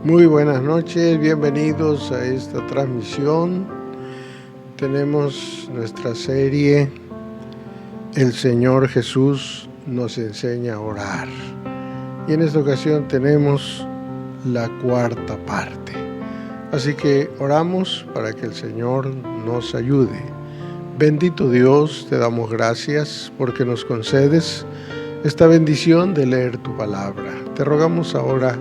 Muy buenas noches, bienvenidos a esta transmisión. Tenemos nuestra serie El Señor Jesús nos enseña a orar. Y en esta ocasión tenemos la cuarta parte. Así que oramos para que el Señor nos ayude. Bendito Dios, te damos gracias porque nos concedes esta bendición de leer tu palabra. Te rogamos ahora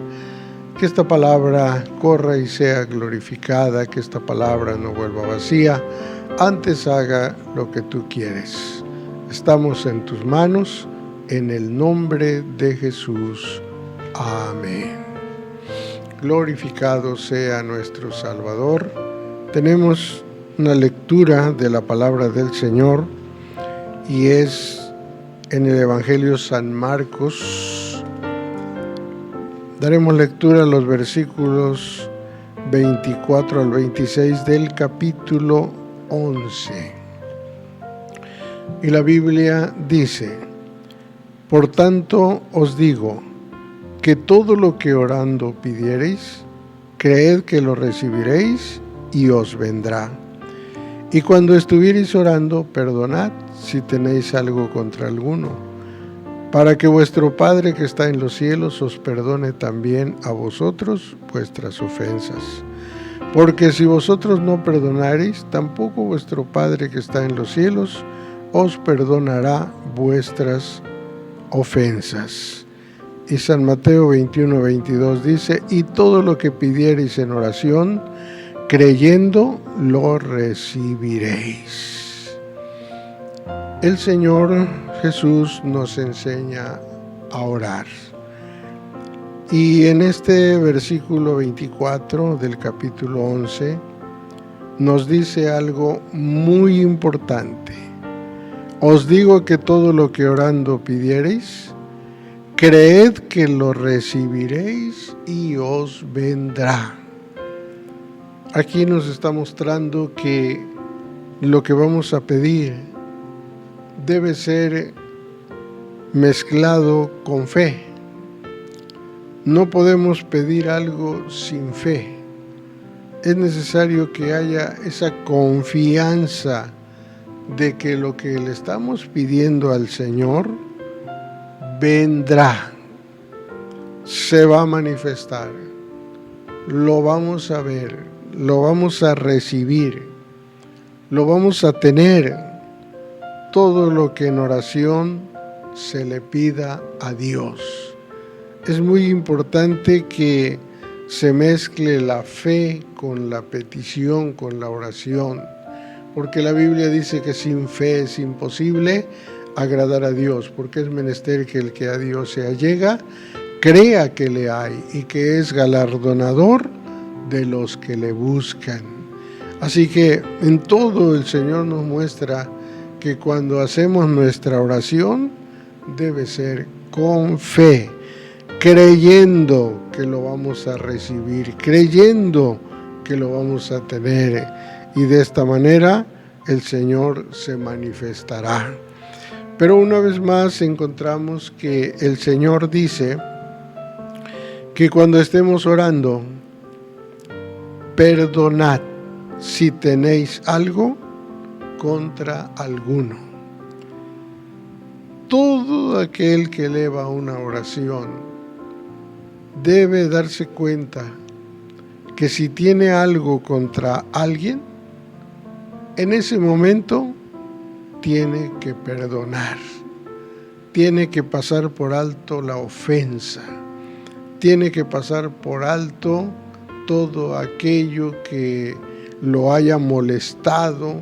que esta palabra corra y sea glorificada, que esta palabra no vuelva vacía, antes haga lo que tú quieres. Estamos en tus manos, en el nombre de Jesús. Amén. Glorificado sea nuestro Salvador. Tenemos una lectura de la palabra del Señor y es en el Evangelio San Marcos. Daremos lectura a los versículos 24 al 26 del capítulo 11. Y la Biblia dice: Por tanto os digo, que todo lo que orando pidiereis, creed que lo recibiréis y os vendrá. Y cuando estuviereis orando, perdonad si tenéis algo contra alguno, para que vuestro Padre que está en los cielos os perdone también a vosotros vuestras ofensas. Porque si vosotros no perdonareis, tampoco vuestro Padre que está en los cielos os perdonará vuestras ofensas. Y San Mateo 21:22 dice: Y todo lo que pidiereis en oración, creyendo, lo recibiréis. El Señor Jesús nos enseña a orar. Y en este versículo 24 del capítulo 11 nos dice algo muy importante. Os digo que todo lo que orando pidiereis, creed que lo recibiréis y os vendrá. Aquí nos está mostrando que lo que vamos a pedir debe ser mezclado con fe. No podemos pedir algo sin fe. Es necesario que haya esa confianza de que lo que le estamos pidiendo al Señor vendrá, se va a manifestar, lo vamos a ver, lo vamos a recibir, lo vamos a tener. Todo lo que en oración se le pida a Dios. Es muy importante que se mezcle la fe con la petición, con la oración, porque la Biblia dice que sin fe es imposible agradar a Dios, porque es menester que el que a Dios se allega crea que le hay y que es galardonador de los que le buscan. Así que en todo el Señor nos muestra que cuando hacemos nuestra oración debe ser con fe, creyendo que lo vamos a recibir, creyendo que lo vamos a tener, y de esta manera el Señor se manifestará. Pero una vez más encontramos que el Señor dice que cuando estemos orando, perdonad si tenéis algo contra alguno. Todo aquel que eleva una oración debe darse cuenta que si tiene algo contra alguien, en ese momento tiene que perdonar, tiene que pasar por alto la ofensa, tiene que pasar por alto todo aquello que lo haya molestado,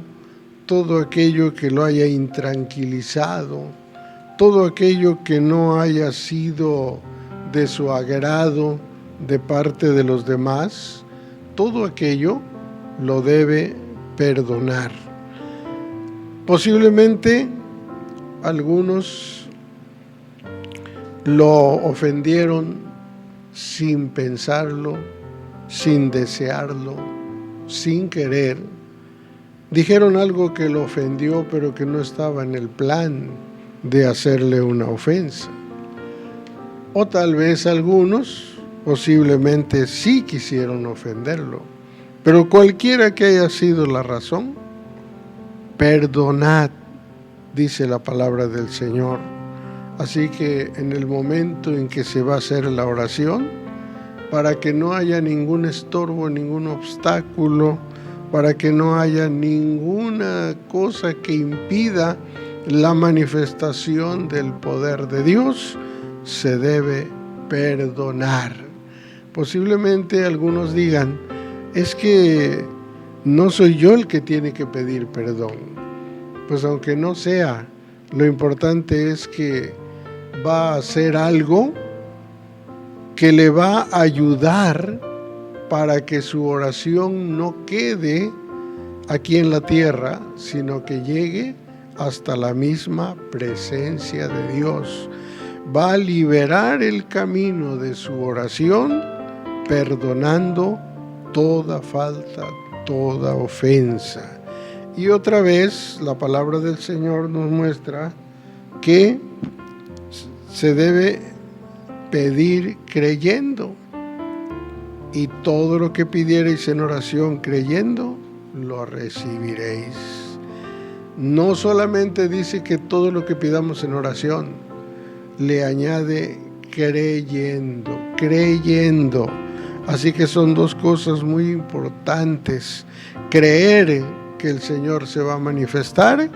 todo aquello que lo haya intranquilizado, todo aquello que no haya sido de su agrado de parte de los demás, todo aquello lo debe perdonar. Posiblemente algunos lo ofendieron sin pensarlo, sin desearlo, sin querer. Dijeron algo que lo ofendió, pero que no estaba en el plan de hacerle una ofensa. O tal vez algunos, posiblemente sí quisieron ofenderlo, pero cualquiera que haya sido la razón, perdonad, dice la palabra del Señor. Así que en el momento en que se va a hacer la oración, para que no haya ningún estorbo, ningún obstáculo, para que no haya ninguna cosa que impida la manifestación del poder de Dios, se debe perdonar. Posiblemente algunos digan, es que no soy yo el que tiene que pedir perdón. Pues aunque no sea, lo importante es que va a hacer algo que le va a ayudar para que su oración no quede aquí en la tierra, sino que llegue hasta la misma presencia de Dios. Va a liberar el camino de su oración, perdonando toda falta, toda ofensa. Y otra vez la palabra del Señor nos muestra que se debe pedir creyendo, y todo lo que pidiereis en oración creyendo, lo recibiréis. No solamente dice que todo lo que pidamos en oración, le añade creyendo. Así que son dos cosas muy importantes: creer que el Señor se va a manifestar,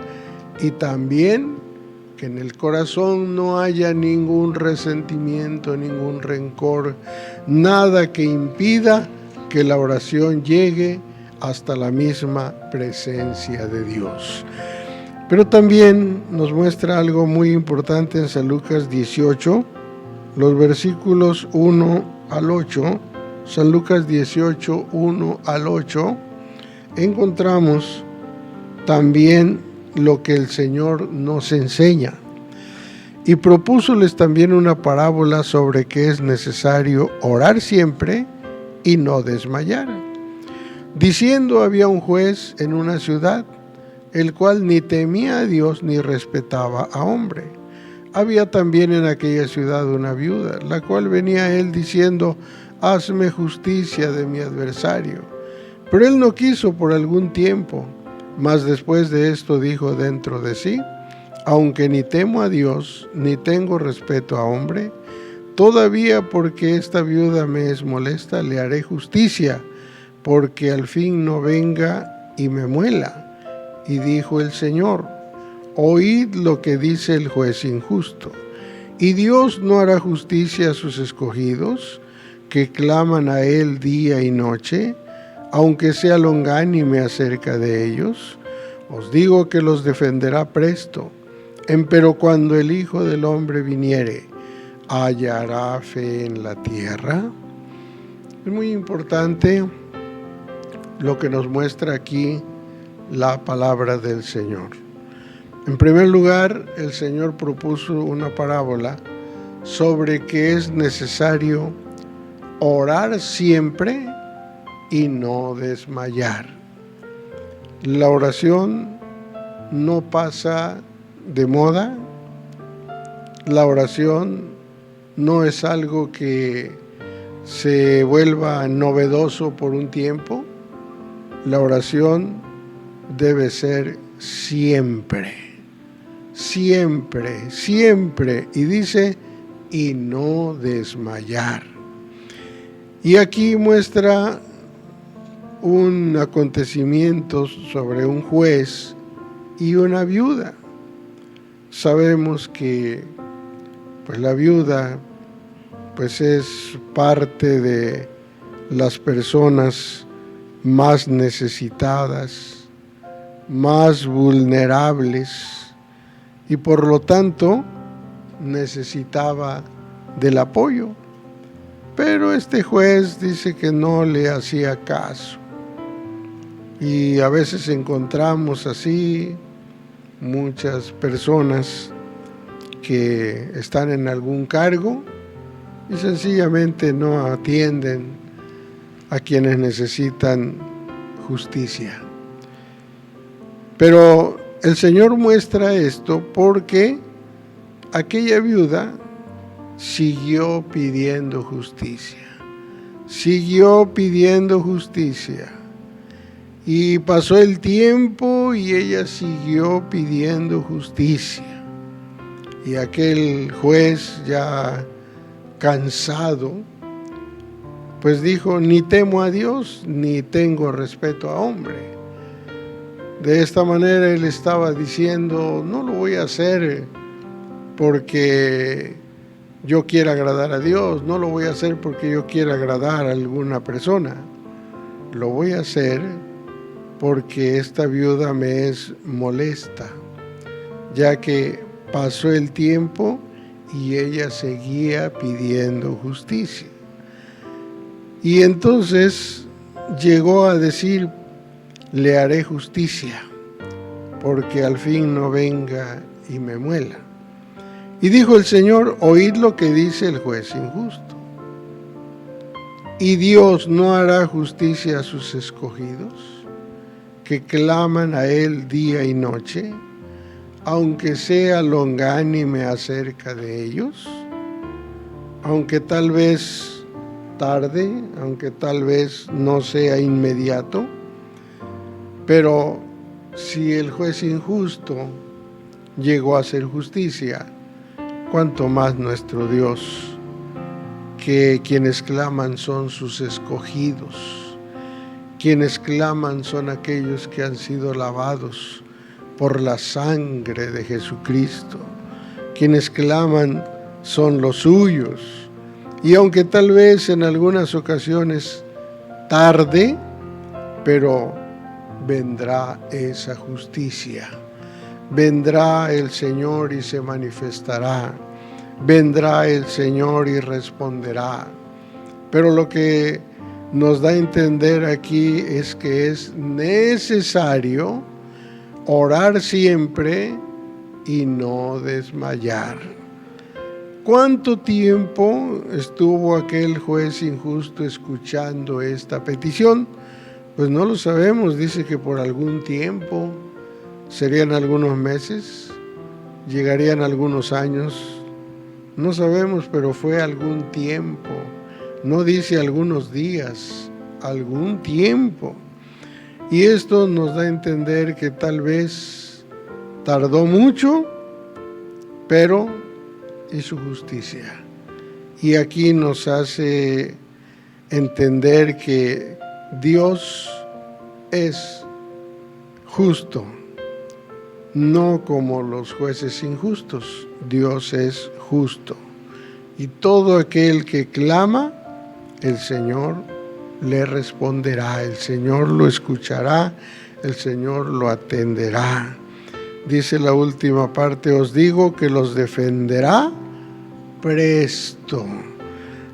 y también que en el corazón no haya ningún resentimiento, ningún rencor, nada que impida que la oración llegue hasta la misma presencia de Dios. Pero también nos muestra algo muy importante en San Lucas 18, los versículos 1 al 8, San Lucas 18, 1 al 8, encontramos también lo que el Señor nos enseña. Y propúsoles también una parábola sobre que es necesario orar siempre y no desmayar. Diciendo, había un juez en una ciudad, el cual ni temía a Dios ni respetaba a hombre. Había también en aquella ciudad una viuda, la cual venía a él diciendo, hazme justicia de mi adversario. Pero él no quiso por algún tiempo. Mas después de esto dijo dentro de sí, aunque ni temo a Dios, ni tengo respeto a hombre, todavía porque esta viuda me es molesta, le haré justicia, porque al fin no venga y me muela. Y dijo el Señor, oíd lo que dice el juez injusto. ¿Y Dios no hará justicia a sus escogidos, que claman a él día y noche, aunque sea longánime acerca de ellos? Os digo que los defenderá presto. Empero cuando el Hijo del Hombre viniere, ¿hallará fe en la tierra? Es muy importante lo que nos muestra aquí la palabra del Señor. En primer lugar, el Señor propuso una parábola sobre que es necesario orar siempre y no desmayar. La oración no pasa de moda. La oración no es algo que se vuelva novedoso por un tiempo. La oración debe ser siempre, siempre, siempre. Y dice, y no desmayar. Y aquí muestra un acontecimiento sobre un juez y una viuda. Sabemos que pues la viuda pues es parte de las personas más necesitadas, más vulnerables, y por lo tanto necesitaba del apoyo. Pero este juez dice que no le hacía caso. Y a veces encontramos así muchas personas que están en algún cargo y sencillamente no atienden a quienes necesitan justicia. Pero el Señor muestra esto porque aquella viuda siguió pidiendo justicia. siguió pidiendo justicia. Y pasó el tiempo y ella siguió pidiendo justicia. Y aquel juez, ya cansado, pues dijo: ni temo a Dios, ni tengo respeto a hombre. De esta manera él estaba diciendo: no lo voy a hacer porque yo quiera agradar a Dios, no lo voy a hacer porque yo quiera agradar a alguna persona. Lo voy a hacer porque esta viuda me es molesta, ya que pasó el tiempo y ella seguía pidiendo justicia. Y entonces llegó a decir: le haré justicia, porque al fin no venga y me muela. Y dijo el Señor: oíd lo que dice el juez injusto. ¿Y Dios no hará justicia a sus escogidos, que claman a Él día y noche, aunque sea longánime acerca de ellos? Aunque tal vez tarde, aunque tal vez no sea inmediato, pero si el juez injusto llegó a hacer justicia, cuánto más nuestro Dios, que quienes claman son sus escogidos, quienes claman son aquellos que han sido lavados por la sangre de Jesucristo, quienes claman son los suyos. Y aunque tal vez en algunas ocasiones tarde, pero vendrá esa justicia. Vendrá el Señor y se manifestará. Vendrá el Señor y responderá. Pero lo que nos da a entender aquí es que es necesario orar siempre y no desmayar. ¿Cuánto tiempo estuvo aquel juez injusto escuchando esta petición? Pues no lo sabemos. Dice que por algún tiempo, serían algunos meses, llegarían algunos años, no sabemos, pero fue algún tiempo. No dice algunos días, algún tiempo. Y esto nos da a entender que tal vez tardó mucho, pero hizo justicia. Y aquí nos hace entender que Dios es justo, no como los jueces injustos. Dios es justo. Y todo aquel que clama, el Señor le responderá, el Señor lo escuchará, el Señor lo atenderá. Dice la última parte: os digo que los defenderá presto,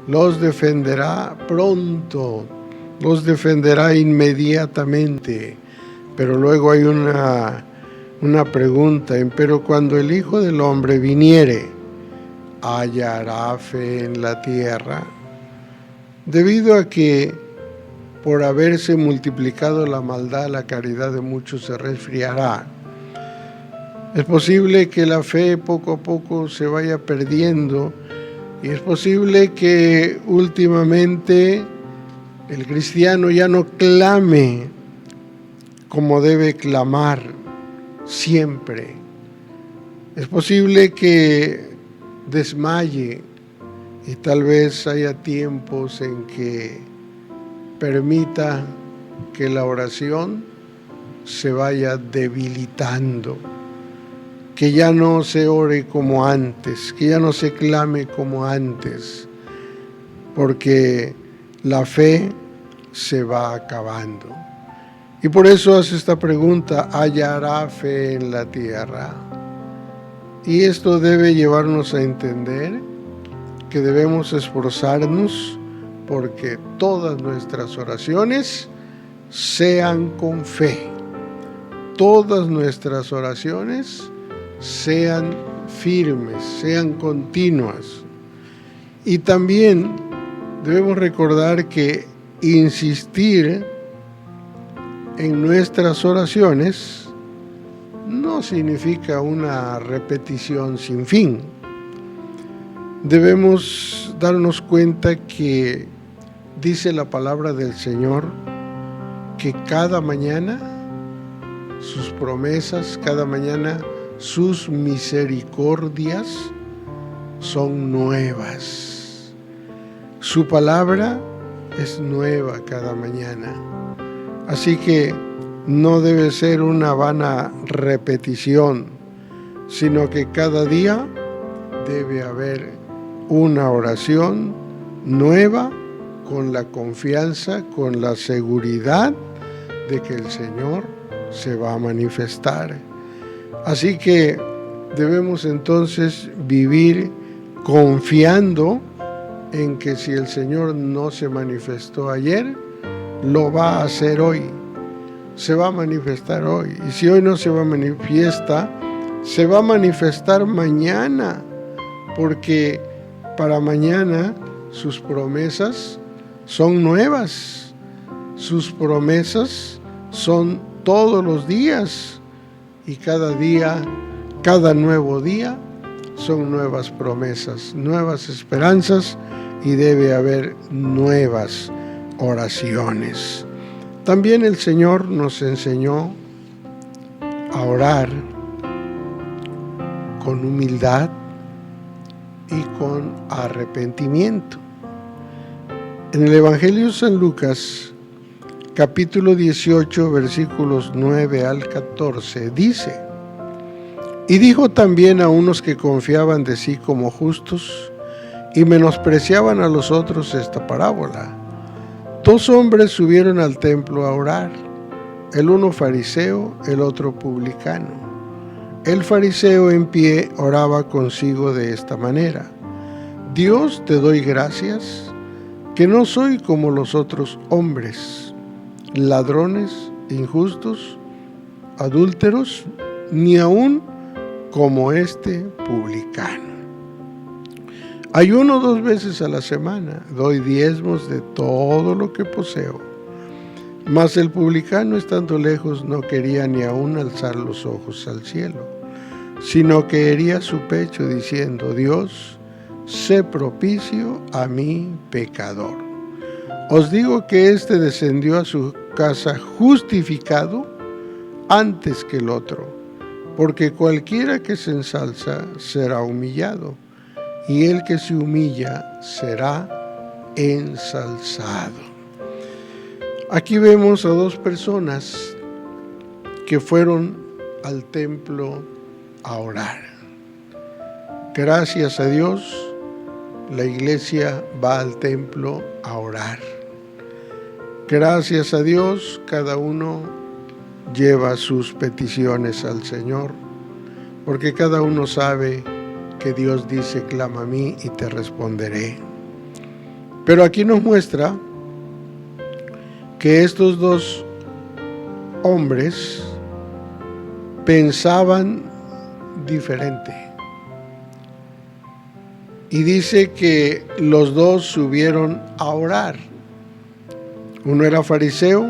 los defenderá pronto, los defenderá inmediatamente. Pero luego hay una pregunta: pero cuando el Hijo del Hombre viniere, ¿hallará fe en la tierra? Debido a que por haberse multiplicado la maldad, la caridad de muchos se resfriará. Es posible que la fe poco a poco se vaya perdiendo, y es posible que últimamente el cristiano ya no clame como debe clamar siempre. Es posible que desmaye, y tal vez haya tiempos en que permita que la oración se vaya debilitando, que ya no se ore como antes, que ya no se clame como antes, porque la fe se va acabando. Y por eso hace esta pregunta: ¿hallará fe en la tierra? Y esto debe llevarnos a entender que debemos esforzarnos porque todas nuestras oraciones sean con fe, todas nuestras oraciones sean firmes, sean continuas. Y también debemos recordar que insistir en nuestras oraciones no significa una repetición sin fin. Debemos darnos cuenta que dice la palabra del Señor que cada mañana sus promesas, cada mañana sus misericordias son nuevas. Su palabra es nueva cada mañana. Así que no debe ser una vana repetición, sino que cada día debe haber una oración nueva con la confianza, con la seguridad de que el Señor se va a manifestar. Así que debemos entonces vivir confiando en que si el Señor no se manifestó ayer, lo va a hacer hoy. Se va a manifestar hoy. Y si hoy no se manifiesta, se va a manifestar mañana, porque para mañana sus promesas son nuevas. Sus promesas son todos los días, y cada día, cada nuevo día, son nuevas promesas, nuevas esperanzas, y debe haber nuevas oraciones. También el Señor nos enseñó a orar con humildad y con arrepentimiento. En el Evangelio de San Lucas, capítulo 18, versículos 9 al 14, dice: Y dijo también a unos que confiaban de sí como justos y menospreciaban a los otros esta parábola. 2 hombres subieron al templo a orar, el uno fariseo, el otro publicano. El fariseo en pie oraba consigo de esta manera: Dios, te doy gracias, que no soy como los otros hombres, ladrones, injustos, adúlteros, ni aun como este publicano. Ayuno 2 veces a la semana, doy diezmos de todo lo que poseo. Mas el publicano, estando lejos, no quería ni aun alzar los ojos al cielo, sino que hería su pecho diciendo: Dios, sé propicio a mí, pecador. Os digo que éste descendió a su casa justificado antes que el otro, porque cualquiera que se ensalza será humillado, y el que se humilla será ensalzado. Aquí vemos a 2 personas que fueron al templo a orar. Gracias a Dios, la iglesia va al templo a orar. Gracias a Dios, cada uno lleva sus peticiones al Señor, porque cada uno sabe que Dios dice: clama a mí y te responderé. Pero aquí nos muestra que estos 2 hombres pensaban diferente. Y dice que los 2 subieron a orar. Uno era fariseo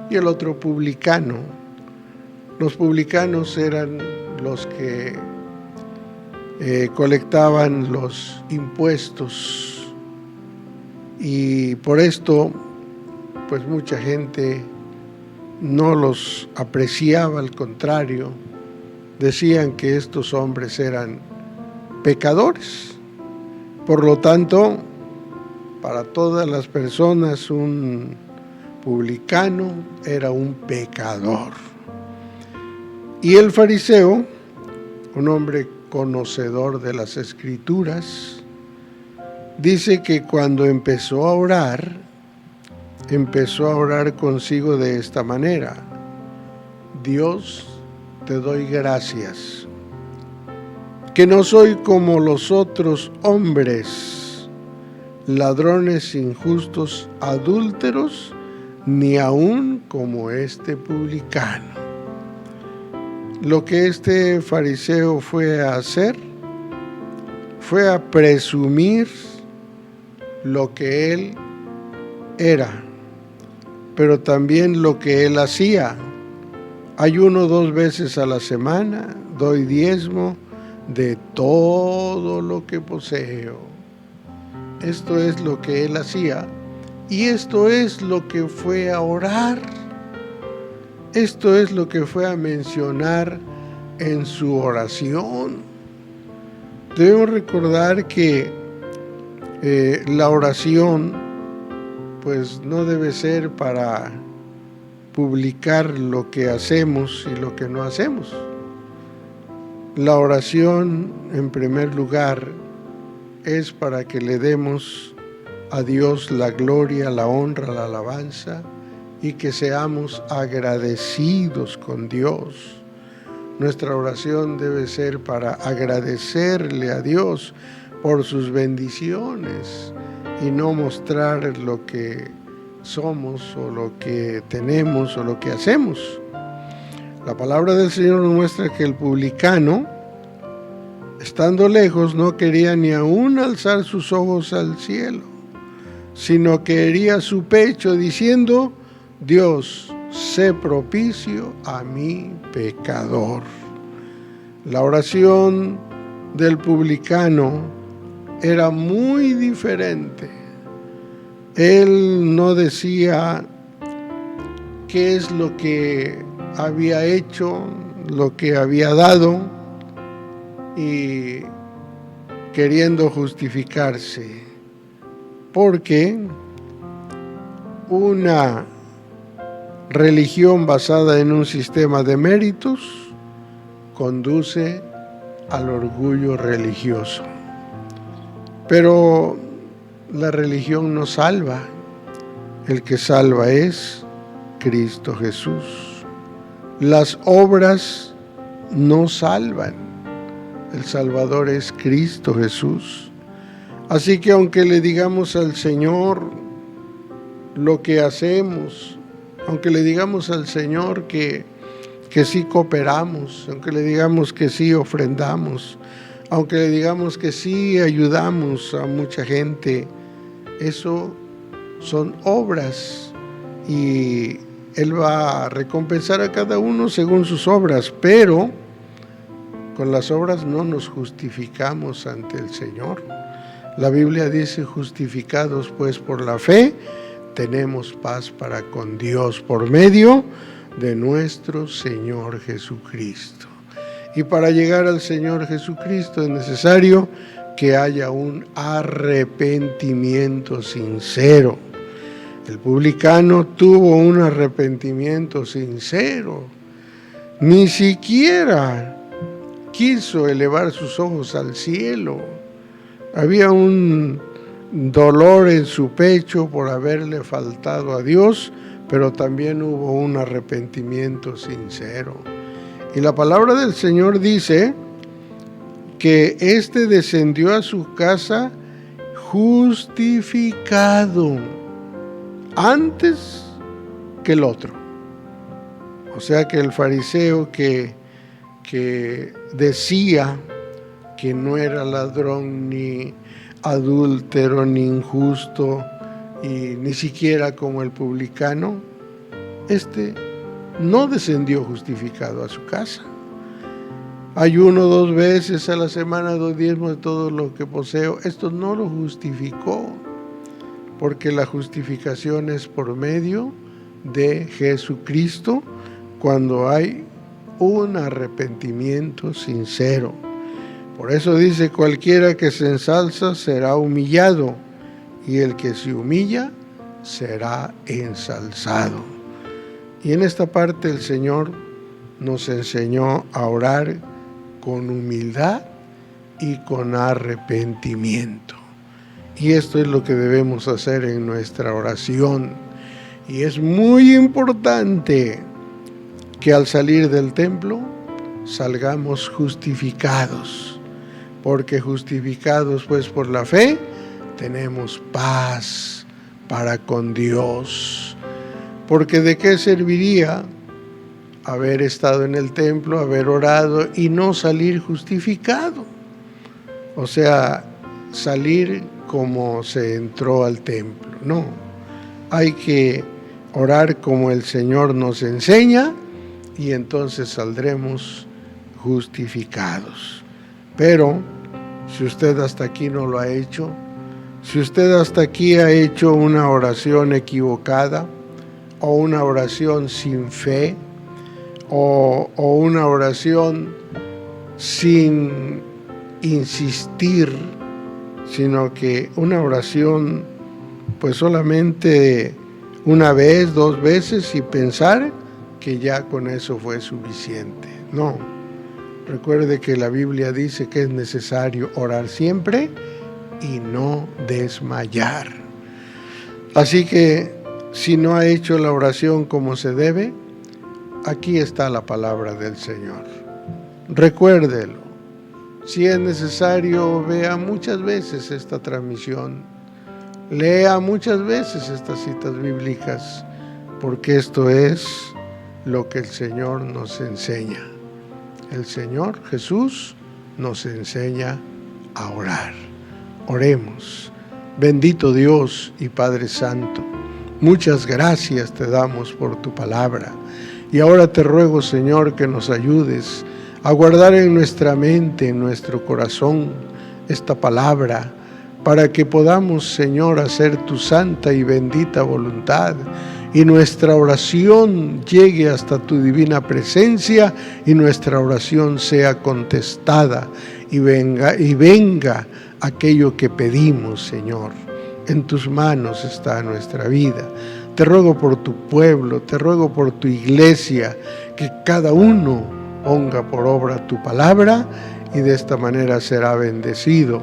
y el otro publicano. Los publicanos eran los que colectaban los impuestos, y por esto pues mucha gente no los apreciaba, al contrario, decían que estos hombres eran pecadores. Por lo tanto, para todas las personas, un publicano era un pecador. Y el fariseo, un hombre conocedor de las Escrituras, dice que cuando empezó a orar consigo de esta manera: Dios, te doy gracias, que no soy como los otros hombres, ladrones, injustos, adúlteros, ni aun como este publicano. Lo que este fariseo fue a hacer fue a presumir lo que él era, pero también lo que él hacía. Ayuno 2 veces a la semana, doy diezmo de todo lo que poseo. Esto es lo que él hacía, Y esto es lo que fue a orar. Esto es lo que fue a mencionar en su oración. Debemos recordar que la oración pues no debe ser para publicar lo que hacemos y lo que no hacemos. La oración, en primer lugar, es para que le demos a Dios la gloria, la honra, la alabanza, y que seamos agradecidos con Dios. Nuestra oración debe ser para agradecerle a Dios por sus bendiciones y no mostrar lo que somos o lo que tenemos o lo que hacemos. La palabra del Señor nos muestra que el publicano, estando lejos, no quería ni aún alzar sus ojos al cielo, sino que hería su pecho diciendo: Dios, sé propicio a mi pecador. La oración del publicano era muy diferente. Él no decía qué es lo que había hecho, lo que había dado, y queriendo justificarse, porque una religión basada en un sistema de méritos conduce al orgullo religioso. Pero la religión no salva. El que salva es Cristo Jesús. Las obras no salvan. El Salvador es Cristo Jesús. Así que aunque le digamos al Señor lo que hacemos, aunque le digamos al Señor que sí cooperamos, aunque le digamos que sí ofrendamos, aunque le digamos que sí ayudamos a mucha gente, eso son obras y Él va a recompensar a cada uno según sus obras, pero con las obras no nos justificamos ante el Señor. La Biblia dice: justificados pues por la fe, tenemos paz para con Dios por medio de nuestro Señor Jesucristo. Y para llegar al Señor Jesucristo es necesario que haya un arrepentimiento sincero. El publicano tuvo un arrepentimiento sincero. Ni siquiera quiso elevar sus ojos al cielo. Había un dolor en su pecho por haberle faltado a Dios, pero también hubo un arrepentimiento sincero. Y la palabra del Señor dice que éste descendió a su casa justificado antes que el otro. O sea que el fariseo que decía que no era ladrón, ni adúltero, ni injusto, y ni siquiera como el publicano, no descendió justificado a su casa. Ayuno 2 veces a la semana, 2 diezmos de todo lo que poseo. Esto no lo justificó, porque la justificación es por medio de Jesucristo cuando hay un arrepentimiento sincero. Por eso dice: cualquiera que se ensalza será humillado, y el que se humilla será ensalzado. Y en esta parte el Señor nos enseñó a orar con humildad y con arrepentimiento. Y esto es lo que debemos hacer en nuestra oración. Y es muy importante que al salir del templo salgamos justificados, porque justificados pues por la fe tenemos paz para con Dios. Porque ¿de qué serviría haber estado en el templo, haber orado y no salir justificado? O sea, salir como se entró al templo. No, hay que orar como el Señor nos enseña, y entonces saldremos justificados. Pero si usted hasta aquí no lo ha hecho, Si usted hasta aquí ha hecho una oración equivocada, o una oración sin fe, o una oración sin insistir, sino que una oración pues solamente una vez, 2 veces y pensar que ya con eso fue suficiente. No, recuerde que la Biblia dice que es necesario orar siempre y no desmayar. Así que si no ha hecho la oración como se debe, aquí está la palabra del Señor. Recuérdelo. Si es necesario, vea muchas veces esta transmisión. Lea muchas veces estas citas bíblicas, porque esto es lo que el Señor nos enseña. El Señor Jesús nos enseña a orar. Oremos. Bendito Dios y Padre Santo, muchas gracias te damos por tu palabra. Y ahora te ruego, Señor, que nos ayudes a guardar en nuestra mente, en nuestro corazón, esta palabra, para que podamos, Señor, hacer tu santa y bendita voluntad, y nuestra oración llegue hasta tu divina presencia, y nuestra oración sea contestada, y venga aquello que pedimos, Señor. En tus manos está nuestra vida. Te ruego por tu pueblo, te ruego por tu iglesia, que cada uno ponga por obra tu palabra, y de esta manera será bendecido,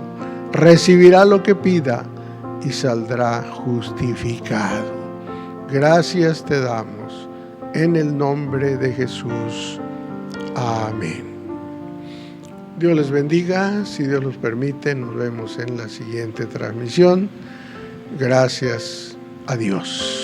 recibirá lo que pida y saldrá justificado. Gracias te damos en el nombre de Jesús. Amén. Dios les bendiga. Si Dios los permite, nos vemos en la siguiente transmisión. Gracias a Dios.